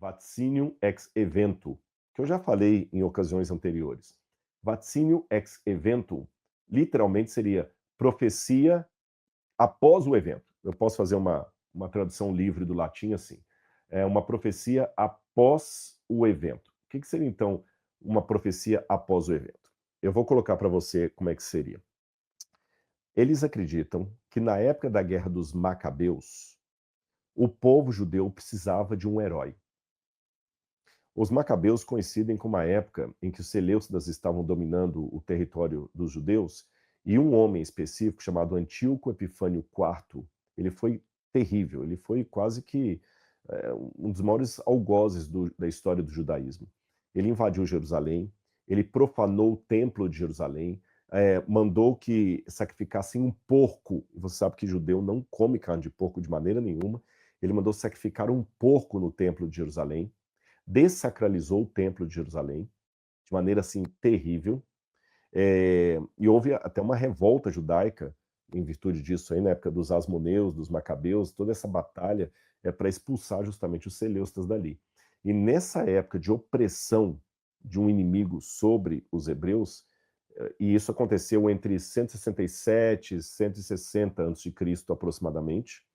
Vaticinium ex evento, que eu já falei em ocasiões anteriores. Vaticinium ex evento literalmente seria profecia após o evento. Eu posso fazer uma tradução livre do latim assim. É uma profecia após o evento. O que seria então uma profecia após o evento? Eu vou colocar para você como é que seria. Eles acreditam que na época da Guerra dos Macabeus, o povo judeu precisava de um herói. Os macabeus coincidem com uma época em que os seleucidas estavam dominando o território dos judeus, e um homem específico chamado Antíoco Epifânio IV, ele foi terrível, ele foi quase que um dos maiores algozes da história do judaísmo. Ele invadiu Jerusalém, ele profanou o templo de Jerusalém, mandou que sacrificassem um porco. Você sabe que judeu não come carne de porco de maneira nenhuma. Ele mandou sacrificar um porco no templo de Jerusalém, dessacralizou o templo de Jerusalém de maneira assim terrível, e houve até uma revolta judaica em virtude disso aí, na época dos Asmoneus, dos Macabeus, toda essa batalha é para expulsar justamente os seleucidas dali. E nessa época de opressão de um inimigo sobre os hebreus, e isso aconteceu entre 167 e 160 a.C. aproximadamente,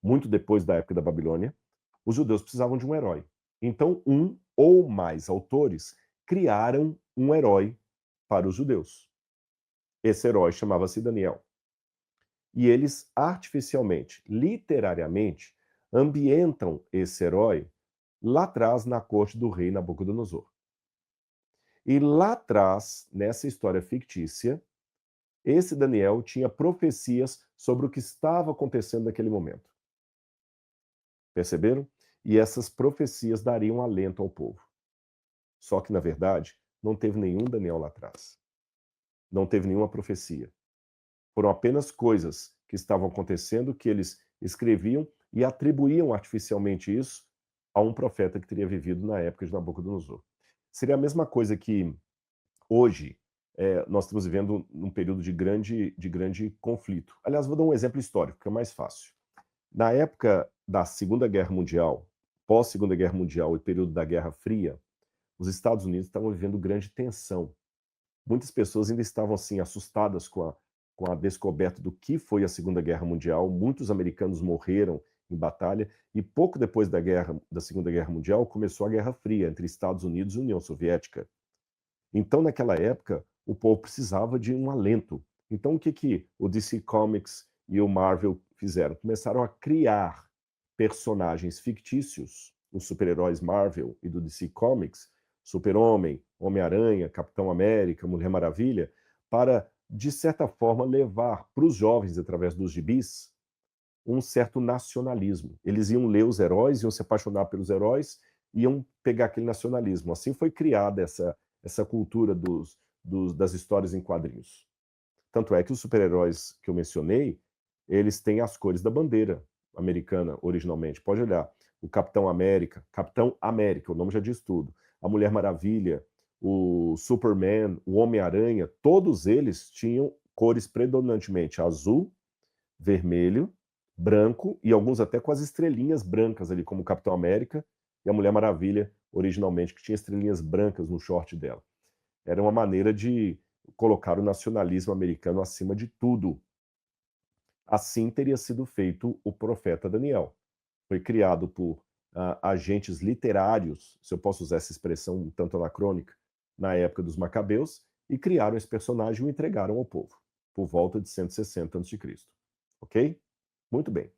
muito depois da época da Babilônia, os judeus precisavam de um herói. Então, um ou mais autores criaram um herói para os judeus. Esse herói chamava-se Daniel. E eles artificialmente, literariamente, ambientam esse herói lá atrás na corte do rei Nabucodonosor. E lá atrás, nessa história fictícia, esse Daniel tinha profecias sobre o que estava acontecendo naquele momento. Perceberam? E essas profecias dariam alento ao povo. Só que, na verdade, não teve nenhum Daniel lá atrás. Não teve nenhuma profecia. Foram apenas coisas que estavam acontecendo que eles escreviam e atribuíam artificialmente isso a um profeta que teria vivido na época de Nabucodonosor. Seria a mesma coisa que hoje nós estamos vivendo um período de grande conflito. Aliás, vou dar um exemplo histórico, que é mais fácil. Na época da Segunda Guerra Mundial, pós-Segunda Guerra Mundial e período da Guerra Fria, os Estados Unidos estavam vivendo grande tensão. Muitas pessoas ainda estavam assim assustadas com a descoberta do que foi a Segunda Guerra Mundial. Muitos americanos morreram em batalha e pouco depois da Segunda Guerra Mundial começou a Guerra Fria entre Estados Unidos e União Soviética. Então, naquela época, o povo precisava de um alento. Então, o que o DC Comics e o Marvel fizeram? Começaram a criar personagens fictícios, os super-heróis Marvel e do DC Comics, Super-Homem, Homem-Aranha, Capitão América, Mulher Maravilha, para, de certa forma, levar para os jovens, através dos gibis, um certo nacionalismo. Eles iam ler os heróis, iam se apaixonar pelos heróis, iam pegar aquele nacionalismo. Assim foi criada essa cultura das histórias em quadrinhos. Tanto é que os super-heróis que eu mencionei, eles têm as cores da bandeira americana originalmente. Pode olhar. O Capitão América, o nome já diz tudo. A Mulher Maravilha, o Superman, o Homem-Aranha, todos eles tinham cores predominantemente azul, vermelho, branco e alguns até com as estrelinhas brancas ali, como o Capitão América e a Mulher Maravilha, originalmente, que tinha estrelinhas brancas no short dela. Era uma maneira de colocar o nacionalismo americano acima de tudo. Assim teria sido feito o profeta Daniel. Foi criado por agentes literários, se eu posso usar essa expressão um tanto anacrônica, na época dos Macabeus, e criaram esse personagem e o entregaram ao povo, por volta de 160 a.C. Ok? Muito bem.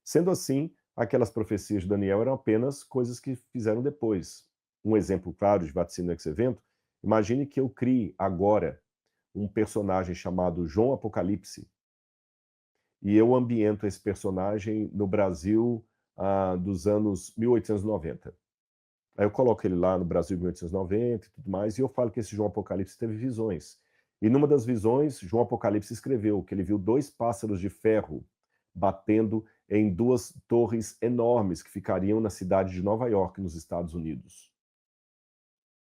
Sendo assim, aquelas profecias de Daniel eram apenas coisas que fizeram depois. Um exemplo claro de vaticínio ex evento, imagine que eu crie agora um personagem chamado João Apocalipse e eu ambiento esse personagem no Brasil dos anos 1890. Aí eu coloco ele lá no Brasil 1890 e tudo mais, e eu falo que esse João Apocalipse teve visões. E numa das visões, João Apocalipse escreveu que ele viu 2 pássaros de ferro batendo em 2 torres enormes que ficariam na cidade de Nova York, nos Estados Unidos.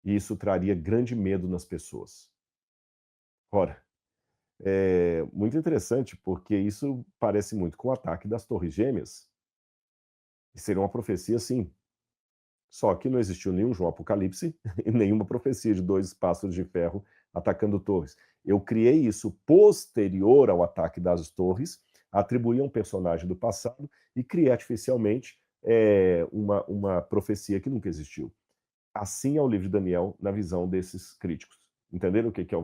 E isso traria grande medo nas pessoas. Ora, é muito interessante, porque isso parece muito com o ataque das Torres Gêmeas. E seria uma profecia, sim. Só que não existiu nenhum João Apocalipse e nenhuma profecia de 2 pássaros de ferro atacando torres. Eu criei isso posterior ao ataque das torres, atribuí a um personagem do passado e criei artificialmente uma profecia que nunca existiu. Assim é o livro de Daniel na visão desses críticos. Entenderam o que é o